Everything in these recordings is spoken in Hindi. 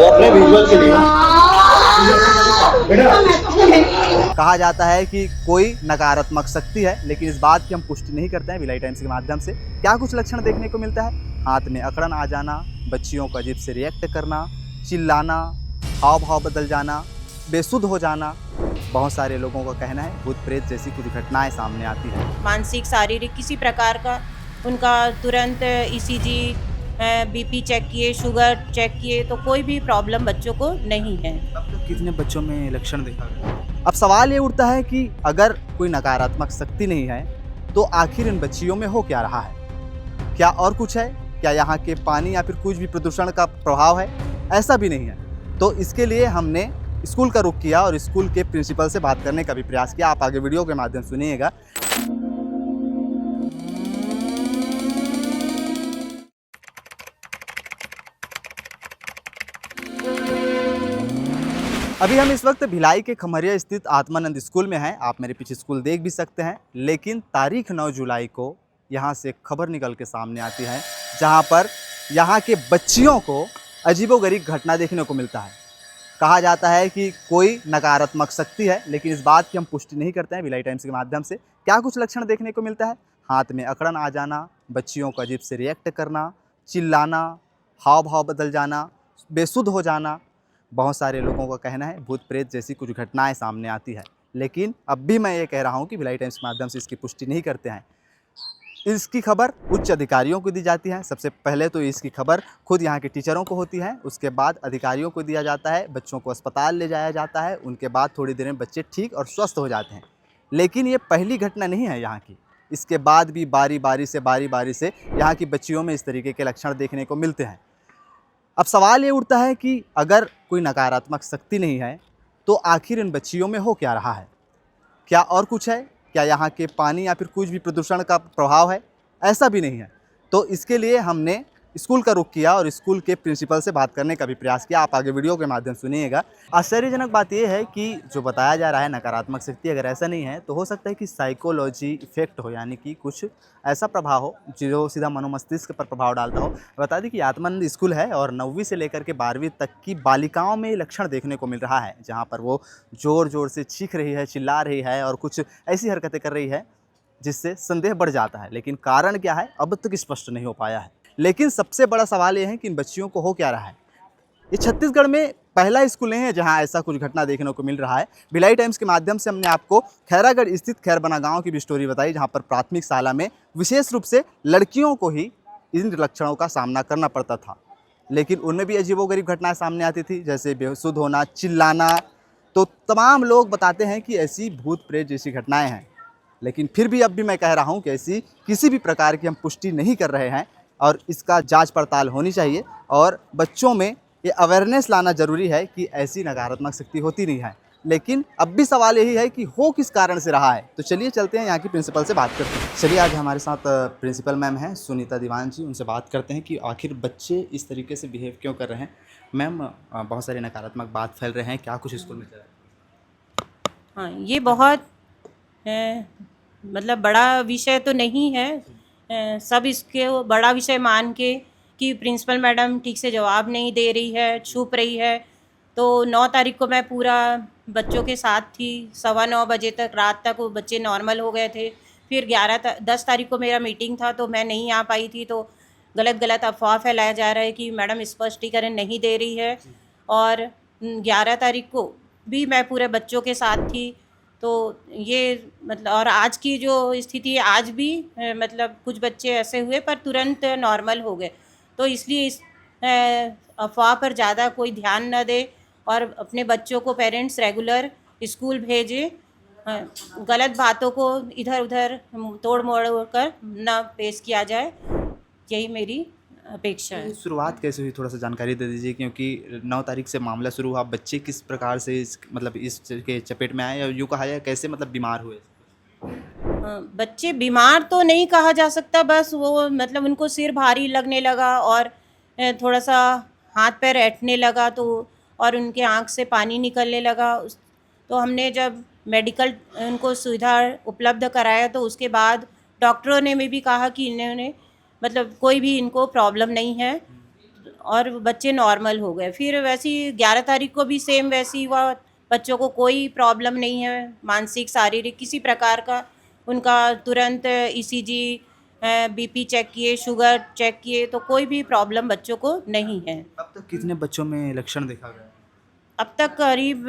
अपने विजुअल के लिए कहा जाता है कि कोई नकारात्मक शक्ति है, लेकिन इस बात की हम पुष्टि नहीं करते हैं। भिलाई टाइम्स के माध्यम से क्या कुछ लक्षण देखने को मिलता है? हाथ में अकड़न आ जाना, बच्चियों को अजीब से रिएक्ट करना, चिल्लाना, हाव भाव बदल जाना, बेसुध हो जाना। बहुत सारे लोगों का कहना है भूत प्रेत जैसी कुछ घटनाएं सामने आती हैं। मानसिक शारीरिक किसी प्रकार का उनका तुरंत ईसीजी बीपी चेक किए, शुगर चेक किए, तो कोई भी प्रॉब्लम बच्चों को नहीं है। अब तक कितने बच्चों में लक्षण देखा गया? अब सवाल ये उठता है कि अगर कोई नकारात्मक शक्ति नहीं है तो आखिर इन बच्चियों में हो क्या रहा है? क्या और कुछ है? क्या यहाँ के पानी या फिर कुछ भी प्रदूषण का प्रभाव है? ऐसा भी नहीं है। तो इसके लिए हमने स्कूल का रुख किया और स्कूल के प्रिंसिपल से बात करने का भी प्रयास किया। आप आगे वीडियो के माध्यम से सुनिएगा। अभी हम इस वक्त भिलाई के खमरिया स्थित आत्मानंद स्कूल में हैं। आप मेरे पीछे स्कूल देख भी सकते हैं। लेकिन तारीख 9 जुलाई को यहाँ से खबर निकल के सामने आती है, जहाँ पर यहाँ के बच्चियों को अजीबोगरीब घटना देखने को मिलता है। कहा जाता है कि कोई नकारात्मक शक्ति है, लेकिन इस बात की हम पुष्टि नहीं करते हैं। भिलाई टाइम्स के माध्यम से क्या कुछ लक्षण देखने को मिलता है? हाथ में अकड़न आ जाना, बच्चियों को अजीब से रिएक्ट करना, चिल्लाना, हाव भाव बदल जाना, बेसुध हो जाना। बहुत सारे लोगों का कहना है भूत प्रेत जैसी कुछ घटनाएं सामने आती है। लेकिन अब भी मैं ये कह रहा हूँ कि भिलाई टाइम्स के माध्यम से इसकी पुष्टि नहीं करते हैं। इसकी खबर उच्च अधिकारियों को दी जाती है। सबसे पहले तो इसकी खबर खुद यहाँ के टीचरों को होती है, उसके बाद अधिकारियों को दिया जाता है, बच्चों को अस्पताल ले जाया जाता है, उनके बाद थोड़ी देर में बच्चे ठीक और स्वस्थ हो जाते हैं। लेकिन ये पहली घटना नहीं है यहाँ की। इसके बाद भी बारी बारी से यहाँ की बच्चियों में इस तरीके के लक्षण देखने को मिलते हैं। अब सवाल ये उठता है कि अगर कोई नकारात्मक शक्ति नहीं है तो आखिर इन बच्चियों में हो क्या रहा है? क्या और कुछ है? क्या यहाँ के पानी या फिर कुछ भी प्रदूषण का प्रभाव है? ऐसा भी नहीं है। तो इसके लिए हमने स्कूल का रुख किया और स्कूल के प्रिंसिपल से बात करने का भी प्रयास किया। आप आगे वीडियो के माध्यम से सुनिएगा। आश्चर्यजनक बात यह है कि जो बताया जा रहा है नकारात्मक शक्ति, अगर ऐसा नहीं है तो हो सकता है कि साइकोलॉजी इफेक्ट हो, यानी कि कुछ ऐसा प्रभाव हो जो सीधा मनोमस्तिष्क पर प्रभाव डालता हो। बता दें कि आत्मानंद स्कूल है और 9वीं से लेकर के 12वीं तक की बालिकाओं में लक्षण देखने को मिल रहा है, जहाँ पर वो ज़ोर ज़ोर से चीख रही है, चिल्ला रही है और कुछ ऐसी हरकतें कर रही है जिससे संदेह बढ़ जाता है। लेकिन कारण क्या है अब तक स्पष्ट नहीं हो पाया है। लेकिन सबसे बड़ा सवाल ये है कि इन बच्चियों को हो क्या रहा है। ये छत्तीसगढ़ में पहला स्कूल नहीं है जहां ऐसा कुछ घटना देखने को मिल रहा है। भिलाई टाइम्स के माध्यम से हमने आपको खैरागढ़ स्थित खैरबना गांव की भी स्टोरी बताई, जहां पर प्राथमिक शाला में विशेष रूप से लड़कियों को ही इन लक्षणों का सामना करना पड़ता था। लेकिन उनमें भी अजीबोगरीब घटनाएं सामने आती थी, जैसे बेसुध होना, चिल्लाना। तो तमाम लोग बताते हैं कि ऐसी भूत प्रेत जैसी घटनाएँ हैं। लेकिन फिर भी अब भी मैं कह रहा हूं कि ऐसी किसी भी प्रकार की हम पुष्टि नहीं कर रहे हैं और इसका जांच पड़ताल होनी चाहिए और बच्चों में ये अवेयरनेस लाना ज़रूरी है कि ऐसी नकारात्मक शक्ति होती नहीं है। लेकिन अब भी सवाल यही है कि हो किस कारण से रहा है। तो चलिए चलते हैं यहाँ की प्रिंसिपल से बात करते हैं। चलिए आज हमारे साथ प्रिंसिपल मैम हैं सुनीता दीवान जी, उनसे बात करते हैं कि आखिर बच्चे इस तरीके से बिहेव क्यों कर रहे हैं। मैम, बहुत सारी नकारात्मक बात फैल रहे हैं, क्या कुछ स्कूल में चल रहा है? हाँ, ये बहुत मतलब बड़ा विषय तो नहीं है। सब इसके बड़ा विषय मान के कि प्रिंसिपल मैडम ठीक से जवाब नहीं दे रही है, छुप रही है। तो 9 तारीख को मैं पूरा बच्चों के साथ थी, 9:15 बजे तक, रात तक वो बच्चे नॉर्मल हो गए थे। फिर 10 तारीख को मेरा मीटिंग था तो मैं नहीं आ पाई थी। तो गलत अफवाह फैलाया जा रहा है कि मैडम स्पष्टीकरण नहीं दे रही है। और 11 तारीख को भी मैं पूरे बच्चों के साथ थी। तो ये मतलब, और आज की जो स्थिति है, आज भी मतलब कुछ बच्चे ऐसे हुए पर तुरंत नॉर्मल हो गए। तो इसलिए इस अफवाह पर ज़्यादा कोई ध्यान न दे और अपने बच्चों को पेरेंट्स रेगुलर स्कूल भेजें। गलत बातों को इधर उधर तोड़ मोड़ कर न पेश किया जाए, यही मेरी अपेक्षा है। शुरुआत कैसे हुई, थोड़ा सा जानकारी दे दीजिए, क्योंकि 9 तारीख से मामला शुरू हुआ। बच्चे किस प्रकार से इस के चपेट में आए या यूँ कहा जाए कैसे बीमार हुए? बच्चे बीमार तो नहीं कहा जा सकता, बस वो मतलब उनको सिर भारी लगने लगा और थोड़ा सा हाथ पैर ऐंठने लगा, तो और उनके आँख से पानी निकलने लगा। तो हमने जब मेडिकल उनको सुविधा उपलब्ध कराया तो उसके बाद डॉक्टरों ने भी कहा कि इन्होंने मतलब कोई भी इनको प्रॉब्लम नहीं है। और बच्चे नॉर्मल हो गए। फिर वैसी 11 तारीख को भी सेम वैसी हुआ, बच्चों को कोई प्रॉब्लम नहीं है, मानसिक शारीरिक किसी प्रकार का। उनका तुरंत ईसीजी बीपी चेक किए, शुगर चेक किए, तो कोई भी प्रॉब्लम बच्चों को नहीं है। अब तक कितने बच्चों में लक्षण देखा गया? अब तक करीब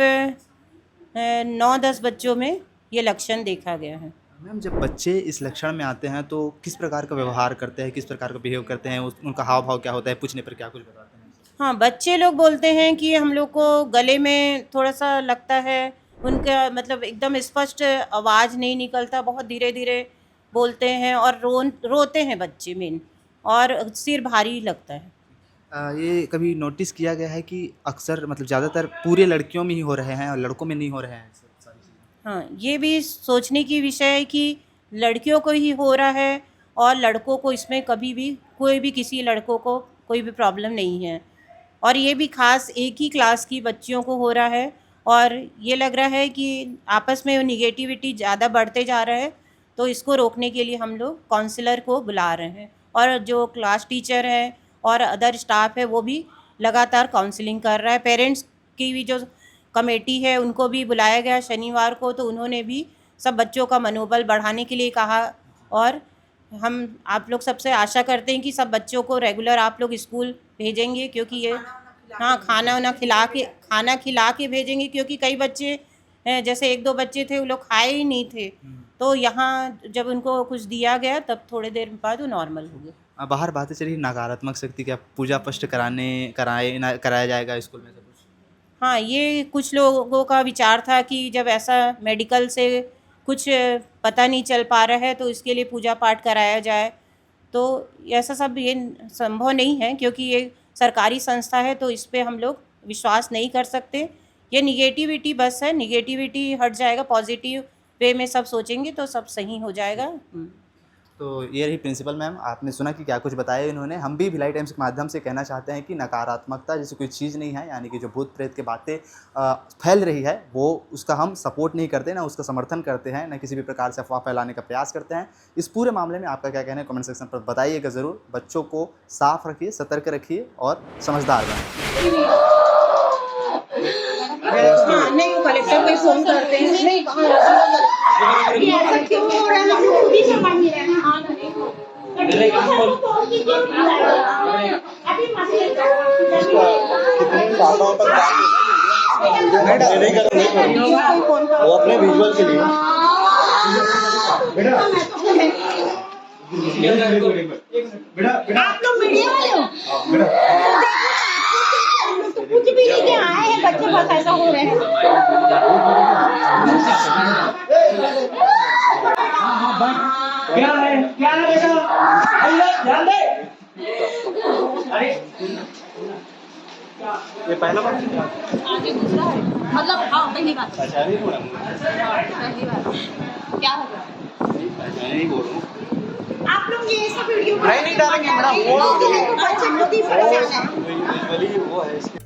9-10 बच्चों में ये लक्षण देखा गया है। मैम, जब बच्चे इस लक्षण में आते हैं तो किस प्रकार का व्यवहार करते हैं, किस प्रकार का बिहेव करते हैं, उनका हाव भाव क्या होता है, पूछने पर क्या कुछ बताते हैं? हाँ, बच्चे लोग बोलते हैं कि हम लोग को गले में थोड़ा सा लगता है, उनका मतलब एकदम स्पष्ट आवाज़ नहीं निकलता, बहुत धीरे धीरे बोलते हैं और रोते हैं बच्चे मेन, और सिर भारी लगता है। ये कभी नोटिस किया गया है कि अक्सर मतलब ज़्यादातर पूरे लड़कियों में ही हो रहे हैं और लड़कों में नहीं हो रहे हैं सारी चीज़ें? हाँ, ये भी सोचने की विषय है कि लड़कियों को ही हो रहा है और लड़कों को इसमें कभी भी कोई भी किसी लड़कों को कोई भी प्रॉब्लम नहीं है, और ये भी खास एक ही क्लास की बच्चियों को हो रहा है। और ये लग रहा है कि आपस में निगेटिविटी ज़्यादा बढ़ते जा रहा है, तो इसको रोकने के लिए हम लोग काउंसलर को बुला रहे हैं, और जो क्लास टीचर है और अदर स्टाफ है वो भी लगातार काउंसलिंग कर रहा है। पेरेंट्स की भी जो कमेटी है उनको भी बुलाया गया शनिवार को, तो उन्होंने भी सब बच्चों का मनोबल बढ़ाने के लिए कहा। और हम आप लोग सबसे आशा करते हैं कि सब बच्चों को रेगुलर आप लोग स्कूल भेजेंगे, क्योंकि ये हाँ खाना खिला के भेजेंगे, क्योंकि कई बच्चे जैसे 1-2 बच्चे थे वो लोग खाए ही नहीं थे, तो यहाँ जब उनको कुछ दिया गया तब थोड़ी देर बाद वो नॉर्मल हो गए। बाहर बातें चली नकारात्मक शक्ति, क्या पूजा पष्ट कराया जाएगा स्कूल में सब कुछ? हाँ, ये कुछ लोगों का विचार था कि जब ऐसा मेडिकल से कुछ पता नहीं चल पा रहा है तो इसके लिए पूजा पाठ कराया जाए, तो ऐसा सब ये संभव नहीं है, क्योंकि ये सरकारी संस्था है, तो इस पे हम लोग विश्वास नहीं कर सकते। ये निगेटिविटी बस है, निगेटिविटी हट जाएगा, पॉजिटिव वे में सब सोचेंगे तो सब सही हो जाएगा। तो ये रही प्रिंसिपल मैम, आपने सुना कि क्या कुछ बताया इन्होंने। हम भी भिलाई टाइम्स के माध्यम से कहना चाहते हैं कि नकारात्मकता जैसी कोई चीज़ नहीं है, यानी कि जो भूत प्रेत की बातें फैल रही है वो उसका हम सपोर्ट नहीं करते, ना उसका समर्थन करते हैं, ना किसी भी प्रकार से अफवाह फैलाने का प्रयास करते हैं। इस पूरे मामले में आपका क्या कहना है कमेंट सेक्शन पर बताइएगा ज़रूर। बच्चों को साफ रखिए, सतर्क रखिए और समझदार बनिए। नहीं, वो कलेक्टर को फोन करते हैं। नहीं, ऐसा क्यों हो रहा है, हम लोग खुद ही समझ नहीं रहे हैं। वो अपने विजुअल के लिए आप लोग मीडिया वाले हो, तो कुछ भी लेके आए हैं, बच्चे बस ऐसा हो रहे हैं। क्या है बेटा, ध्यान दे। अरे ये पहला बार आगे दूसरा है, मतलब हाँ पहली बार। पहली बार क्या होगा? मैं नहीं बोल रहा हूँ। आप लोग ये सब वीडियो नहीं डालेंगे मैडम, बच्चे खुद ही परेशान है। वो है